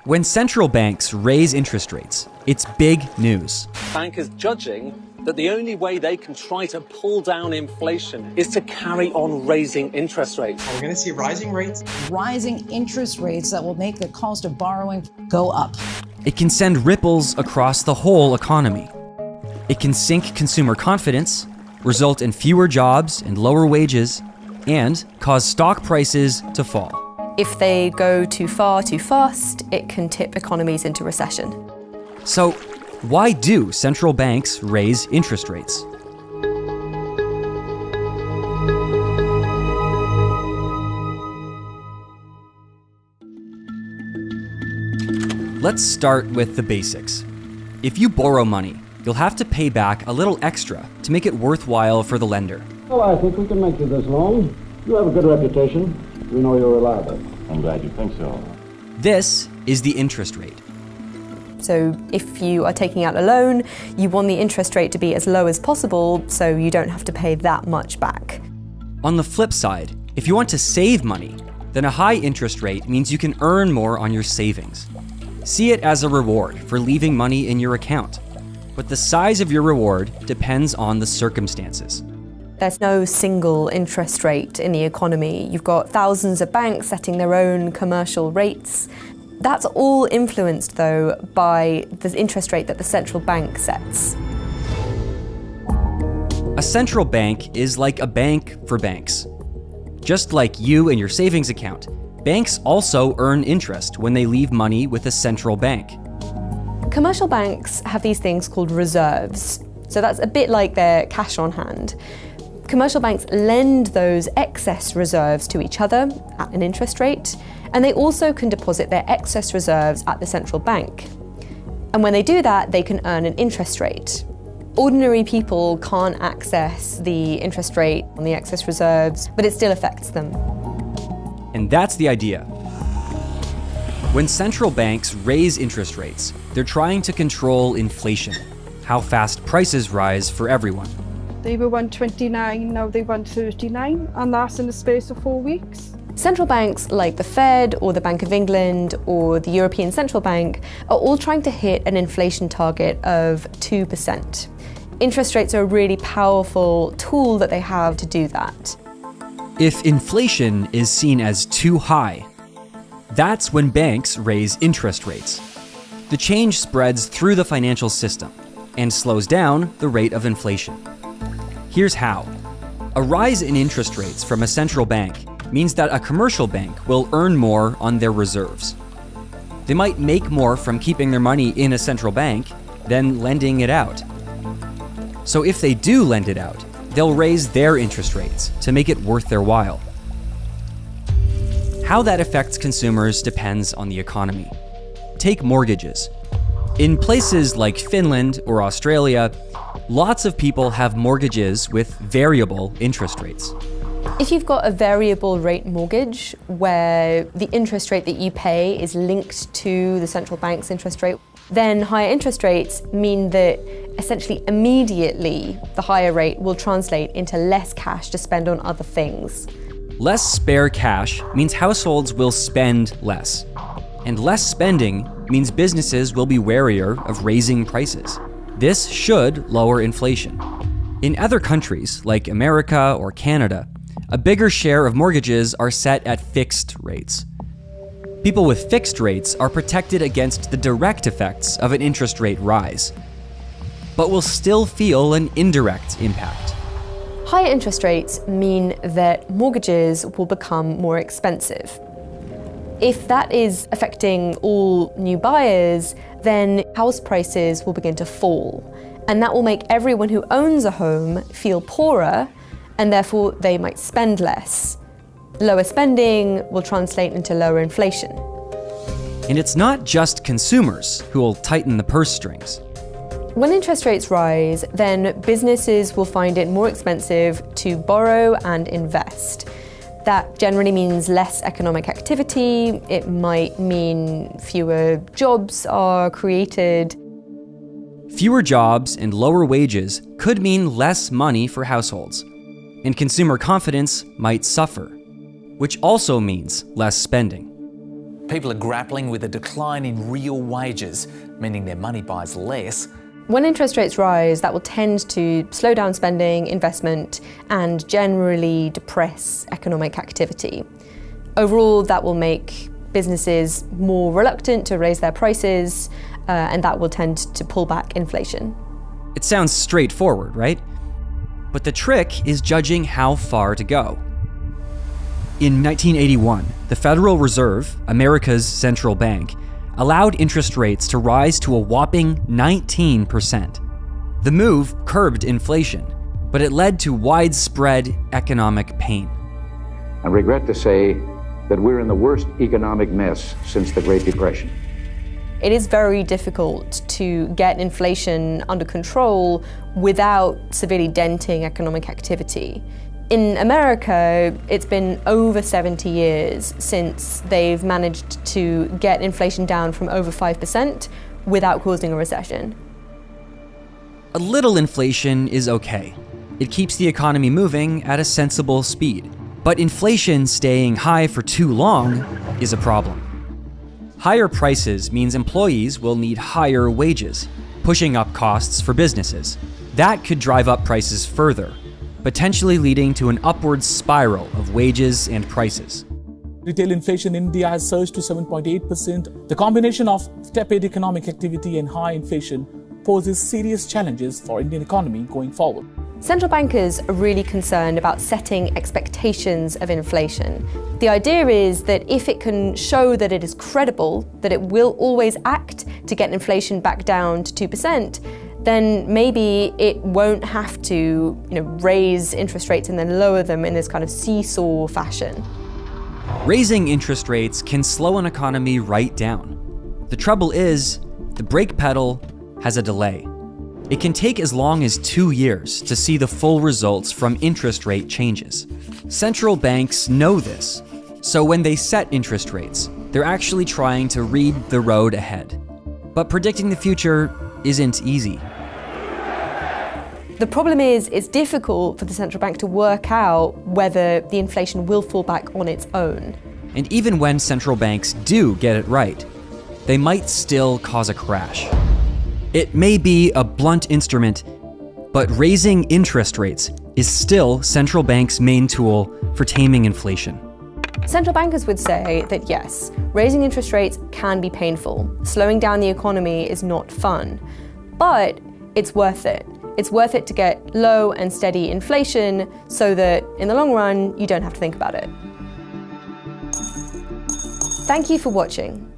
When central banks raise interest rates, it's big news. Bankers judging that the only way they can try to pull down inflation is to carry on raising interest rates. We're going to see rising rates. Rising interest rates that will make the cost of borrowing go up. It can send ripples across the whole economy. It can sink consumer confidence, result in fewer jobs and lower wages, and cause stock prices to fall. If they go too far too fast, it can tip economies into recession. So, why do central banks raise interest rates? Let's start with the basics. If you borrow money, you'll have to pay back a little extra to make it worthwhile for the lender. Well, I think we can make you this loan. You have a good reputation. We know you're reliable. I'm glad you think so. This is the interest rate. So if you are taking out a loan, you want the interest rate to be as low as possible so you don't have to pay that much back. On the flip side, if you want to save money, then a high interest rate means you can earn more on your savings. See it as a reward for leaving money in your account. But the size of your reward depends on the circumstances. There's no single interest rate in the economy. You've got thousands of banks setting their own commercial rates. That's all influenced, though, by the interest rate that the central bank sets. A central bank is like a bank for banks. Just like you and your savings account, banks also earn interest when they leave money with a central bank. Commercial banks have these things called reserves. So that's a bit like their cash on hand. Commercial banks lend those excess reserves to each other at an interest rate, and they also can deposit their excess reserves at the central bank. And when they do that, they can earn an interest rate. Ordinary people can't access the interest rate on the excess reserves, but it still affects them. And that's the idea. When central banks raise interest rates, they're trying to control inflation, how fast prices rise for everyone. They were 129, now they 139, and that's in the space of 4 weeks. Central banks like the Fed or the Bank of England or the European Central Bank are all trying to hit an inflation target of 2%. Interest rates are a really powerful tool that they have to do that. If inflation is seen as too high, that's when banks raise interest rates. The change spreads through the financial system and slows down the rate of inflation. Here's how. A rise in interest rates from a central bank means that a commercial bank will earn more on their reserves. They might make more from keeping their money in a central bank than lending it out. So if they do lend it out, they'll raise their interest rates to make it worth their while. How that affects consumers depends on the economy. Take mortgages. In places like Finland or Australia, lots of people have mortgages with variable interest rates. If you've got a variable rate mortgage where the interest rate that you pay is linked to the central bank's interest rate, then higher interest rates mean that essentially immediately the higher rate will translate into less cash to spend on other things. Less spare cash means households will spend less. And less spending means businesses will be warier of raising prices. This should lower inflation. In other countries, like America or Canada, a bigger share of mortgages are set at fixed rates. People with fixed rates are protected against the direct effects of an interest rate rise, but will still feel an indirect impact. Higher interest rates mean that mortgages will become more expensive. If that is affecting all new buyers, then house prices will begin to fall, and that will make everyone who owns a home feel poorer, and therefore they might spend less. Lower spending will translate into lower inflation. And it's not just consumers who will tighten the purse strings. When interest rates rise, then businesses will find it more expensive to borrow and invest. That generally means less economic activity. It might mean fewer jobs are created. Fewer jobs and lower wages could mean less money for households, and consumer confidence might suffer, which also means less spending. People are grappling with a decline in real wages, meaning their money buys less. When interest rates rise, that will tend to slow down spending, investment, and generally depress economic activity. Overall, that will make businesses more reluctant to raise their prices, and that will tend to pull back inflation. It sounds straightforward, right? But the trick is judging how far to go. In 1981, the Federal Reserve, America's central bank, allowed interest rates to rise to a whopping 19%. The move curbed inflation, but it led to widespread economic pain. I regret to say that we're in the worst economic mess since the Great Depression. It is very difficult to get inflation under control without severely denting economic activity. In America, it's been over 70 years since they've managed to get inflation down from over 5% without causing a recession. A little inflation is okay. It keeps the economy moving at a sensible speed. But inflation staying high for too long is a problem. Higher prices means employees will need higher wages, pushing up costs for businesses. That could drive up prices further, potentially leading to an upward spiral of wages and prices. Retail inflation in India has surged to 7.8%. The combination of tepid economic activity and high inflation poses serious challenges for Indian economy going forward. Central bankers are really concerned about setting expectations of inflation. The idea is that if it can show that it is credible, that it will always act to get inflation back down to 2%, then maybe it won't have to, raise interest rates and then lower them in this kind of seesaw fashion. Raising interest rates can slow an economy right down. The trouble is, the brake pedal has a delay. It can take as long as 2 years to see the full results from interest rate changes. Central banks know this, so when they set interest rates, they're actually trying to read the road ahead. But predicting the future isn't easy. The problem is, it's difficult for the central bank to work out whether the inflation will fall back on its own. And even when central banks do get it right, they might still cause a crash. It may be a blunt instrument, but raising interest rates is still central banks' main tool for taming inflation. Central bankers would say that yes, raising interest rates can be painful. Slowing down the economy is not fun, but it's worth it. It's worth it to get low and steady inflation so that in the long run, you don't have to think about it. Thank you for watching.